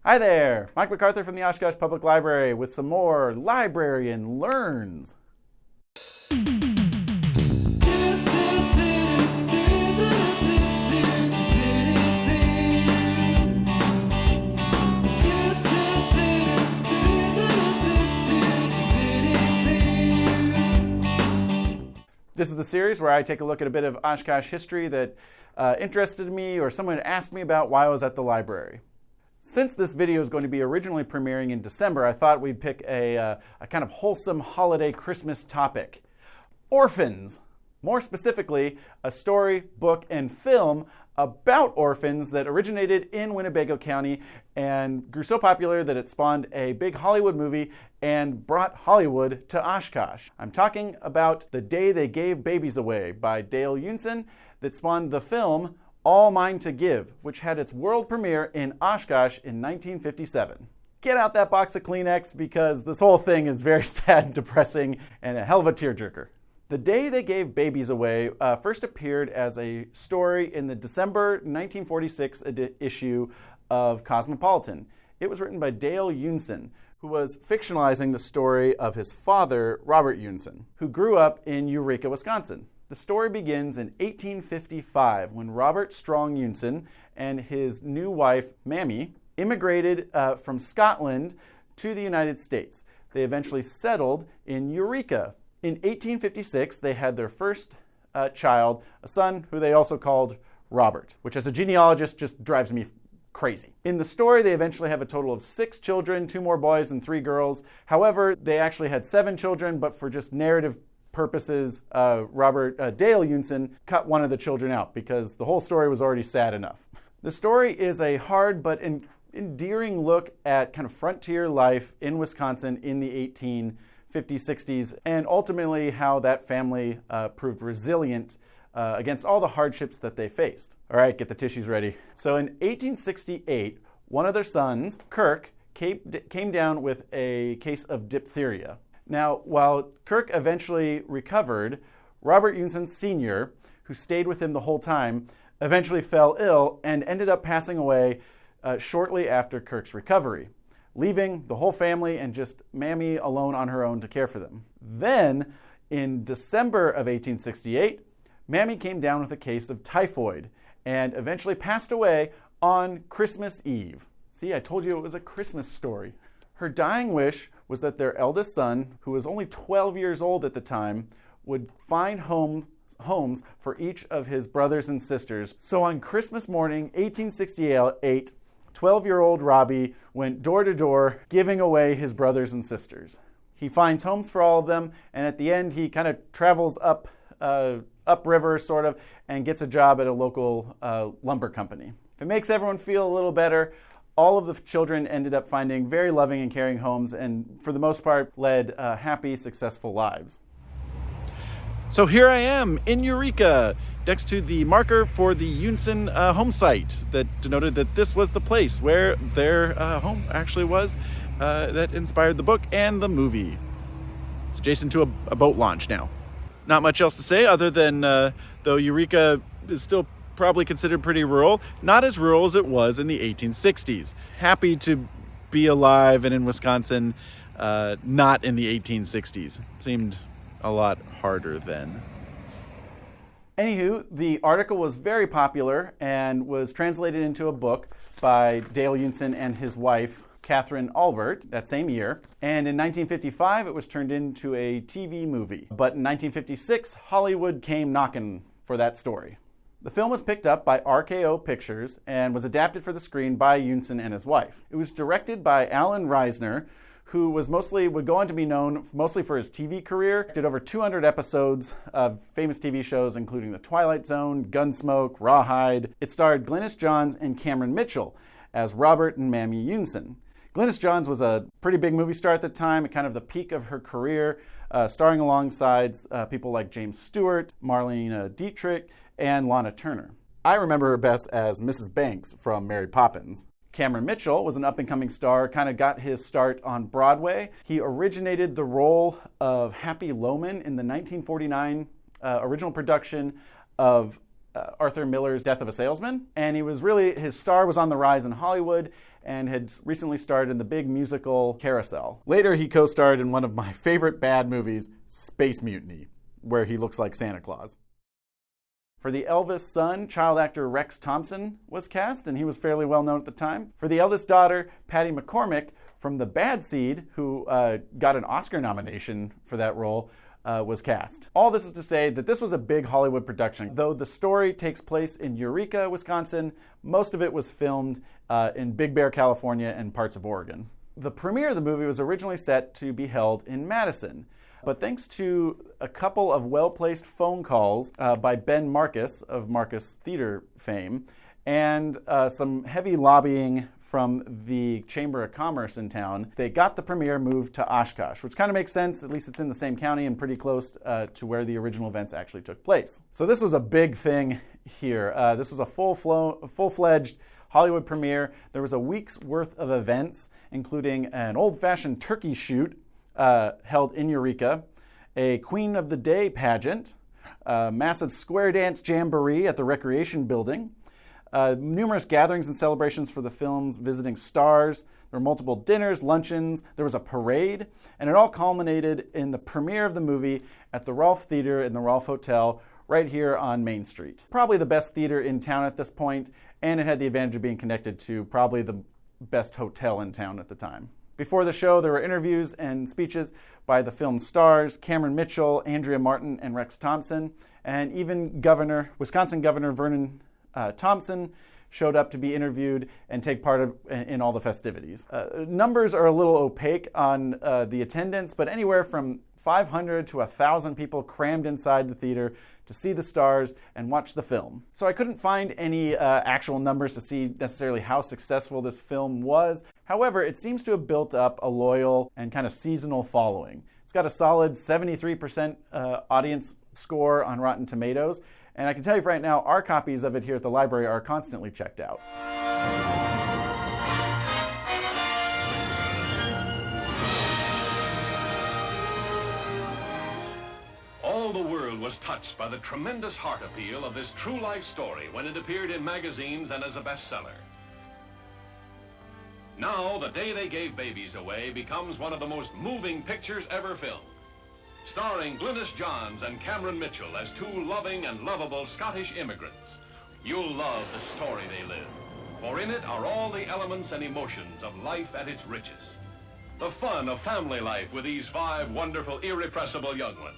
Hi there, Mike McArthur from the Oshkosh Public Library with some more Librarian Learns. This is the series where I take a look at a bit of Oshkosh history that interested me or someone asked me about while I was at the library. Since this video is going to be originally premiering in December, I thought we'd pick a kind of wholesome holiday Christmas topic. Orphans. More specifically, a story, book, and film about orphans that originated in Winnebago County and grew so popular that it spawned a big Hollywood movie and brought Hollywood to Oshkosh. I'm talking about The Day They Gave Babies Away by Dale Unson that spawned the film All Mine to Give, which had its world premiere in Oshkosh in 1957. Get out that box of Kleenex because this whole thing is very sad and depressing and a hell of a tearjerker. The Day They Gave Babies Away first appeared as a story in the December 1946 issue of Cosmopolitan. It was written by Dale Unson, who was fictionalizing the story of his father, Robert Unson, who grew up in Eureka, Wisconsin. The story begins in 1855 when Robert Strong Unson and his new wife, Mammy, immigrated from Scotland to the United States. They eventually settled in Eureka. In 1856, they had their first child, a son who they also called Robert, which as a genealogist just drives me crazy. In the story, they eventually have a total of 6 children, 2 more boys and 3 girls. However, they actually had 7 children, but for just narrative purposes, Dale Unson cut one of the children out because the whole story was already sad enough. The story is a hard but endearing look at kind of frontier life in Wisconsin in the 1850s, 60s, and ultimately how that family proved resilient against all the hardships that they faced. All right, get the tissues ready. So in 1868, one of their sons, Kirk, came down with a case of diphtheria. Now, while Kirk eventually recovered, Robert Unson Sr., who stayed with him the whole time, eventually fell ill and ended up passing away shortly after Kirk's recovery, leaving the whole family and just Mammy alone on her own to care for them. Then, in December of 1868, Mammy came down with a case of typhoid and eventually passed away on Christmas Eve. See, I told you it was a Christmas story. Her dying wish was that their eldest son, who was only 12 years old at the time, would find homes for each of his brothers and sisters. So on Christmas morning, 1868, 12-year-old Robbie went door to door giving away his brothers and sisters. He finds homes for all of them, and at the end he kind of travels upriver sort of and gets a job at a local lumber company. If it makes everyone feel a little better, all of the children ended up finding very loving and caring homes and for the most part led happy, successful lives. So here I am in Eureka, next to the marker for the Unson home site that denoted that this was the place where their home actually was that inspired the book and the movie. It's adjacent to a boat launch now. Not much else to say other than though Eureka is still probably considered pretty rural, not as rural as it was in the 1860s. Happy to be alive and in Wisconsin, not in the 1860s. Seemed a lot harder then. Anywho, the article was very popular and was translated into a book by Dale Unson and his wife, Catherine Albert, that same year. And in 1955, it was turned into a TV movie. But in 1956, Hollywood came knocking for that story. The film was picked up by RKO Pictures and was adapted for the screen by Unson and his wife. It was directed by Alan Reisner, who would go on to be known mostly for his TV career. Did over 200 episodes of famous TV shows, including The Twilight Zone, Gunsmoke, Rawhide. It starred Glynis Johns and Cameron Mitchell as Robert and Mammy Unson. Glynis Johns was a pretty big movie star at the time, at kind of the peak of her career, starring alongside people like James Stewart, Marlene Dietrich, and Lana Turner. I remember her best as Mrs. Banks from Mary Poppins. Cameron Mitchell was an up-and-coming star, kind of got his start on Broadway. He originated the role of Happy Loman in the 1949 original production of Arthur Miller's Death of a Salesman. And his star was on the rise in Hollywood and had recently starred in the big musical Carousel. Later, he co-starred in one of my favorite bad movies, Space Mutiny, where he looks like Santa Claus. For the Elvis son, child actor Rex Thompson was cast, and he was fairly well known at the time. For the eldest daughter, Patty McCormick, from The Bad Seed, who got an Oscar nomination for that role, was cast. All this is to say that this was a big Hollywood production. Though the story takes place in Eureka, Wisconsin, most of it was filmed in Big Bear, California, and parts of Oregon. The premiere of the movie was originally set to be held in Madison, but thanks to a couple of well-placed phone calls by Ben Marcus of Marcus Theater fame, and some heavy lobbying from the Chamber of Commerce in town, they got the premiere moved to Oshkosh, which kind of makes sense. At least it's in the same county and pretty close to where the original events actually took place. So this was a big thing here. This was a full-fledged Hollywood premiere. There was a week's worth of events, including an old-fashioned turkey shoot held in Eureka, a Queen of the Day pageant, a massive square dance jamboree at the Recreation Building, numerous gatherings and celebrations for the film's visiting stars. There were multiple dinners, luncheons, there was a parade, and it all culminated in the premiere of the movie at the Rolfe Theater in the Rolfe Hotel right here on Main Street. Probably the best theater in town at this point, and it had the advantage of being connected to probably the best hotel in town at the time. Before the show, there were interviews and speeches by the film's stars, Cameron Mitchell, Andrea Martin, and Rex Thompson, and even Wisconsin Governor Vernon Thompson showed up to be interviewed and take part in all the festivities. Numbers are a little opaque on the attendance, but anywhere from 500 to 1,000 people crammed inside the theater to see the stars and watch the film. So I couldn't find any actual numbers to see necessarily how successful this film was. However, it seems to have built up a loyal and kind of seasonal following. It's got a solid 73% audience score on Rotten Tomatoes, and I can tell you right now, our copies of it here at the library are constantly checked out. All the world was touched by the tremendous heart appeal of this true life story when it appeared in magazines and as a bestseller. Now, The Day They Gave Babies Away becomes one of the most moving pictures ever filmed. Starring Glynis Johns and Cameron Mitchell as two loving and lovable Scottish immigrants. You'll love the story they live, for in it are all the elements and emotions of life at its richest. The fun of family life with these 5 wonderful, irrepressible young ones.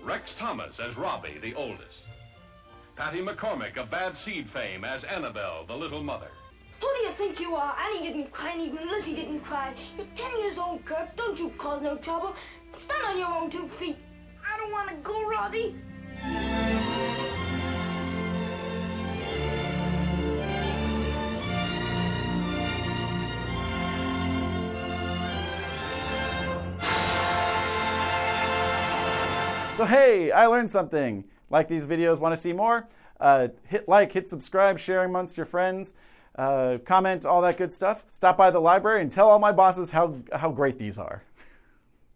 Rex Thomas as Robbie, the oldest. Patty McCormick of Bad Seed fame as Annabelle, the little mother. Who do you think you are? Annie didn't cry, and even Lizzie didn't cry. You're 10 years old, Kurt. Don't you cause no trouble. Stand on your own 2 feet. I don't want to go, Robbie. So hey, I learned something. Like these videos, want to see more? Hit like, hit subscribe, share amongst your friends, comment, all that good stuff. Stop by the library and tell all my bosses how great these are.